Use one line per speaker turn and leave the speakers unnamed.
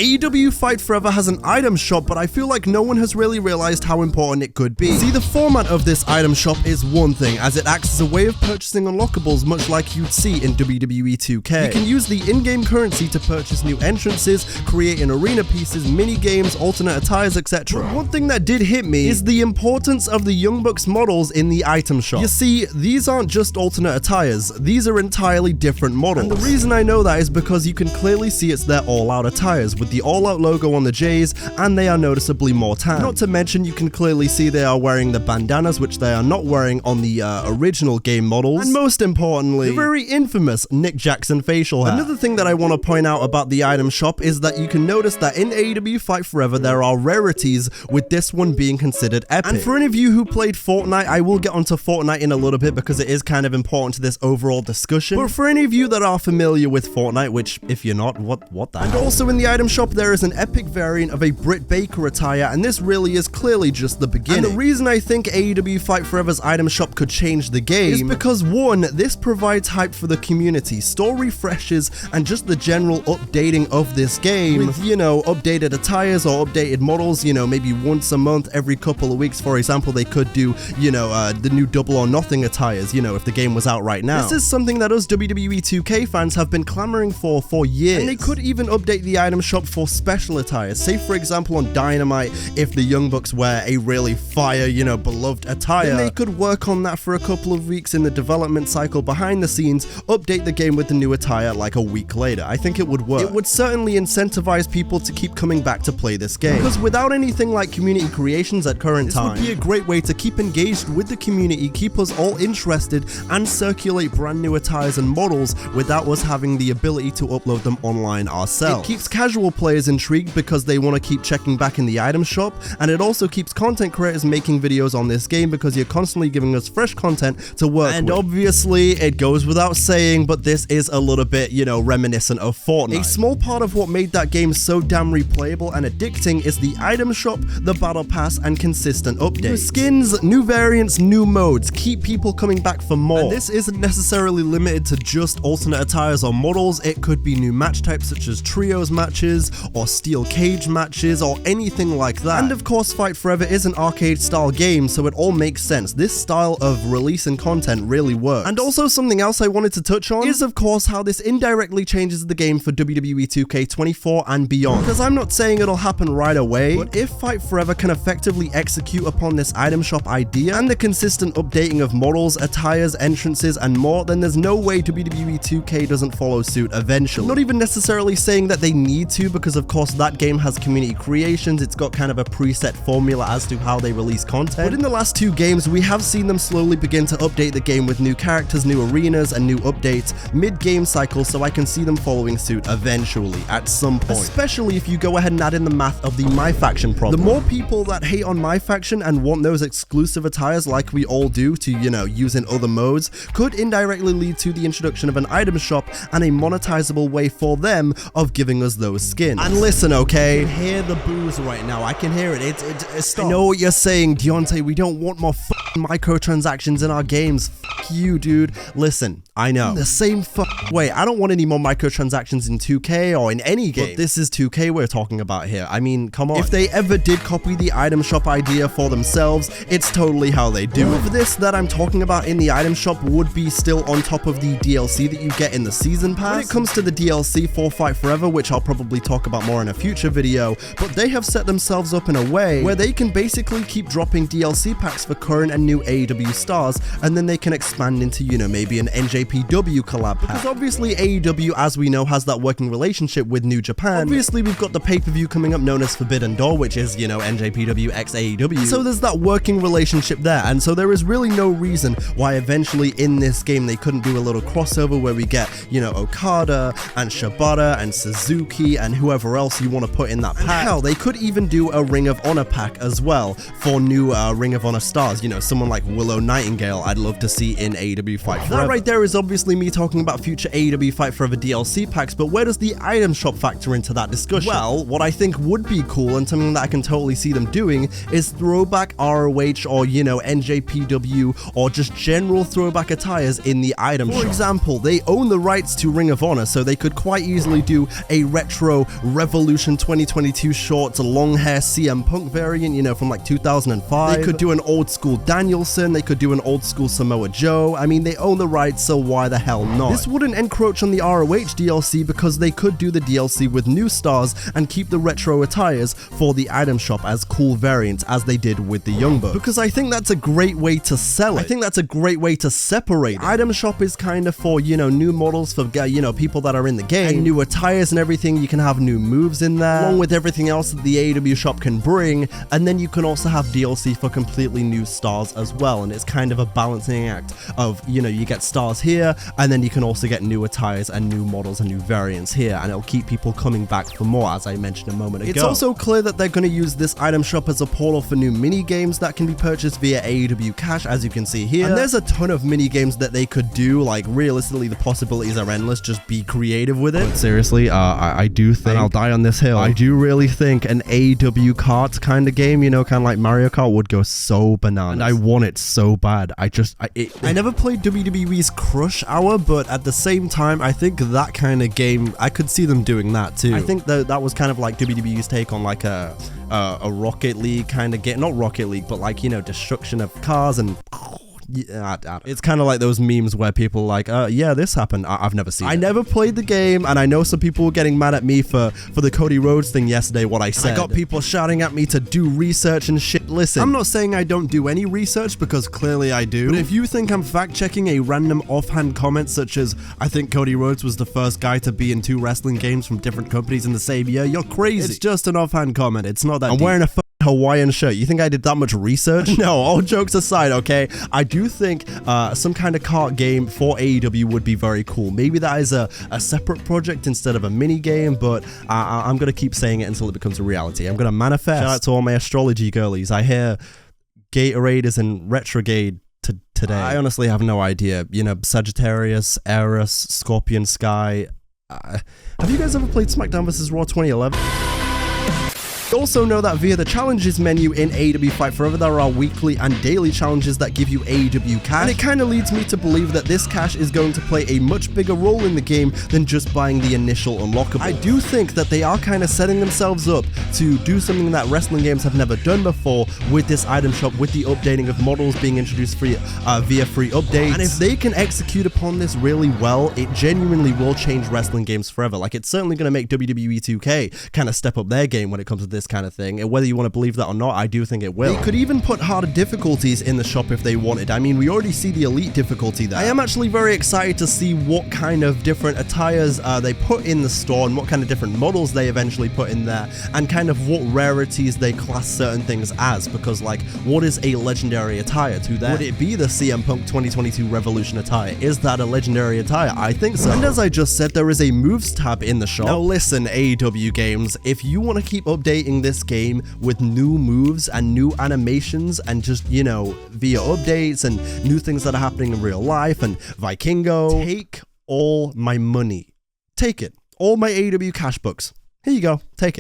AEW Fight Forever has an item shop, but I feel like no one has really realized how important it could be. See, the format of this item shop is one thing, as it acts as a way of purchasing unlockables much like you'd see in WWE 2K. You can use the in-game currency to purchase new entrances, create in arena pieces, mini-games, alternate attires, etc. But one thing that did hit me is the importance of the Young Bucks models in the item shop. You see, these aren't just alternate attires, these are entirely different models. And the reason I know that is because you can clearly see it's their all-out attires, with the all-out logo on the J's, and they are noticeably more tan. Not to mention, you can clearly see they are wearing the bandanas, which they are not wearing on the original game models, and most importantly, the very infamous Nick Jackson facial hair. Another thing that I want to point out about the item shop is that you can notice that in AEW Fight Forever there are rarities, with this one being considered epic. And for any of you who played Fortnite, I will get onto Fortnite in a little bit because it is kind of important to this overall discussion, but for any of you that are familiar with Fortnite, which if you're not, what the hell? And also in the item shop there is an epic variant of a Britt Baker attire, and this really is clearly just the beginning. And the reason I think AEW Fight Forever's item shop could change the game is because, one, this provides hype for the community, store refreshes, and just the general updating of this game with, you know, updated attires or updated models, you know, maybe once a month, every couple of weeks, for example. They could do, you know, the new Double or Nothing attires, you know, if the game was out right now. This is something that us WWE 2K fans have been clamoring for years, and they could even update the item shop for special attires. Say for example on Dynamite, if the Young Bucks wear a really fire, you know, beloved attire, then they could work on that for a couple of weeks in the development cycle behind the scenes, update the game with the new attire like a week later. I think it would work. It would certainly incentivize people to keep coming back to play this game, because without anything like community creations at current time, this would be a great way to keep engaged with the community, keep us all interested, and circulate brand new attires and models without us having the ability to upload them online ourselves. It keeps casual players intrigued because they want to keep checking back in the item shop, and it also keeps content creators making videos on this game because you're constantly giving us fresh content to work with. And obviously, it goes without saying, but this is a little bit, you know, reminiscent of Fortnite. A small part of what made that game so damn replayable and addicting is the item shop, the battle pass, and consistent updates. New skins, new variants, new modes keep people coming back for more. And this isn't necessarily limited to just alternate attires or models. It could be new match types such as trios matches or steel cage matches or anything like that. And of course, Fight Forever is an arcade style game, so it all makes sense. This style of releasing content really works. And also something else I wanted to touch on is of course how this indirectly changes the game for WWE 2K24 and beyond. Because I'm not saying it'll happen right away, but if Fight Forever can effectively execute upon this item shop idea and the consistent updating of models, attires, entrances, and more, then there's no way WWE 2K doesn't follow suit eventually. Not even necessarily saying that they need to, because of course that game has community creations, it's got kind of a preset formula as to how they release content. But in the last two games, we have seen them slowly begin to update the game with new characters, new arenas, and new updates mid-game cycle, so I can see them following suit eventually, at some point. Especially if you go ahead and add in the math of the My Faction problem. The more people that hate on My Faction and want those exclusive attires like we all do to, you know, use in other modes, could indirectly lead to the introduction of an item shop and a monetizable way for them of giving us those skins. And listen, okay? I can hear the boos right now. I can hear it. Stop. I know what you're saying, Deonte. We don't want more microtransactions in our games. Fuck you, dude. Listen, I know. The same way. I don't want any more microtransactions in 2K or in any game. But this is 2K we're talking about here. I mean, come on. If they ever did copy the item shop idea for themselves, it's totally how they do it. This that I'm talking about in the item shop would be still on top of the DLC that you get in the season pass. When it comes to the DLC for Fight Forever, which I'll probably talk about more in a future video, but they have set themselves up in a way where they can basically keep dropping DLC packs for current and new AEW stars, and then they can expand into, you know, maybe an NJPW collab pack. Because obviously AEW, as we know, has that working relationship with New Japan. Obviously we've got the pay-per-view coming up known as Forbidden Door, which is, you know, NJPW x AEW. So there's that working relationship there, and so there is really no reason why eventually in this game they couldn't do a little crossover where we get, you know, Okada and Shibata and Suzuki and whoever else you want to put in that pack. Hell, they could even do a Ring of Honor pack as well for new Ring of Honor stars. You know, someone like Willow Nightingale I'd love to see in AEW Fight Forever. That right there is obviously me talking about future AEW Fight Forever DLC packs, but where does the item shop factor into that discussion? Well, what I think would be cool and something that I can totally see them doing is throwback ROH or, you know, NJPW or just general throwback attires in the item shop. For example, they own the rights to Ring of Honor, so they could quite easily do a retro Revolution 2022 shorts, a long hair CM Punk variant, you know, from like 2005. They could do an old school Danielson, they could do an old school Samoa Joe. I mean, they own the rights, so why the hell not? This wouldn't encroach on the ROH DLC because they could do the DLC with new stars and keep the retro attires for the item shop as cool variants, as they did with the Young Bucks. Because I think that's a great way to sell it. I think that's a great way to separate it. Item shop is kind of for, you know, new models for, you know, people that are in the game, and new attires and everything. You can have new moves in there, along with everything else that the AEW shop can bring, and then you can also have DLC for completely new stars as well, and it's kind of a balancing act of, you know, you get stars here, and then you can also get new attires and new models and new variants here, and it'll keep people coming back for more, as I mentioned a moment ago. It's also clear that they're going to use this item shop as a portal for new mini games that can be purchased via AEW Cash, as you can see here, and there's a ton of mini games that they could do. Like, realistically, the possibilities are endless. Just be creative with it. But seriously, I do think, and I'll die on this hill, I do really think an AEW Kart kind of game, you know, kind of like Mario Kart, would go so bananas. And I want it so bad. I never played WWE's Crush Hour, but at the same time, I think that kind of game, I could see them doing that too. I think that was kind of like WWE's take on like a Rocket League kind of game. Not Rocket League, but like, you know, destruction of cars and... Yeah, it's kind of like those memes where people are like, yeah, this happened. I've never seen it. I never played the game, and I know some people were getting mad at me for the Cody Rhodes thing yesterday, what I said. I got people shouting at me to do research and shit. Listen, I'm not saying I don't do any research, because clearly I do. But if you think I'm fact-checking a random offhand comment such as, I think Cody Rhodes was the first guy to be in 2 wrestling games from different companies in the same year, you're crazy. It's just an offhand comment. It's not that deep. I'm wearing a Hawaiian shirt. You think I did that much research? No, all jokes aside, okay? I do think some kind of kart game for AEW would be very cool. Maybe that is a separate project instead of a mini game, but I'm going to keep saying it until it becomes a reality. I'm going to manifest. Shout out to all my astrology girlies. I hear Gatorade is in retrograde today. I honestly have no idea. You know, Sagittarius, Eris, Scorpion Sky. Have you guys ever played SmackDown vs. Raw 2011? You also know that via the challenges menu in AEW Fight Forever, there are weekly and daily challenges that give you AEW cash, and it kind of leads me to believe that this cash is going to play a much bigger role in the game than just buying the initial unlockable. I do think that they are kind of setting themselves up to do something that wrestling games have never done before with this item shop, with the updating of models being introduced via free updates, and if they can execute upon this really well, it genuinely will change wrestling games forever. Like, it's certainly going to make WWE 2K kind of step up their game when it comes to this kind of thing, and whether you want to believe that or not, I do think it will. They could even put harder difficulties in the shop if they wanted. I mean, we already see the elite difficulty there. I am actually very excited to see what kind of different attires they put in the store, and what kind of different models they eventually put in there, and kind of what rarities they class certain things as, because like, what is a legendary attire to them? Would it be the CM Punk 2022 Revolution attire? Is that a legendary attire? I think so. And as I just said, there is a moves tab in the shop. Now listen, AEW games, if you want to keep updating this game with new moves and new animations, and just, you know, via updates and new things that are happening in real life, and Vikingo, take all my money. Take it. All my AEW cash books. Here you go. Take it.